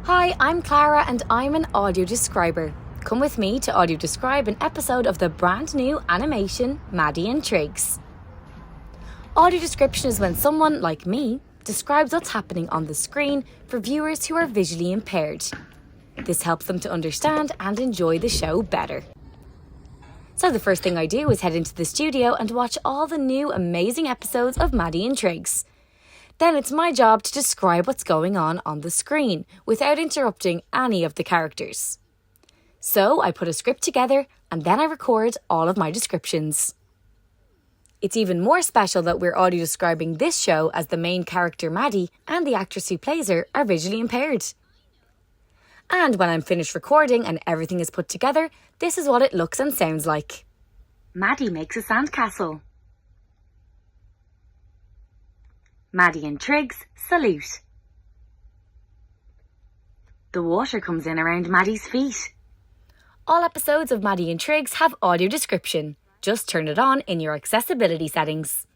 Hi, I'm Clara and I'm an audio describer. Come with me to audio describe an episode of the brand new animation Maddie and Triggs. Audio description is when someone, like me, describes what's happening on the screen for viewers who are visually impaired. This helps them to understand and enjoy the show better. So the first thing I do is head into the studio and watch all the new amazing episodes of Maddie and Triggs. Then it's my job to describe what's going on the screen without interrupting any of the characters. So I put a script together and then I record all of my descriptions. It's even more special that we're audio describing this show as the main character Maddie and the actress who plays her are visually impaired. And when I'm finished recording and everything is put together, this is what it looks and sounds like. Maddie makes a sandcastle. Maddie and Triggs salute. The water comes in around Maddie's feet. All episodes of Maddie and Triggs have audio description. Just turn it on in your accessibility settings.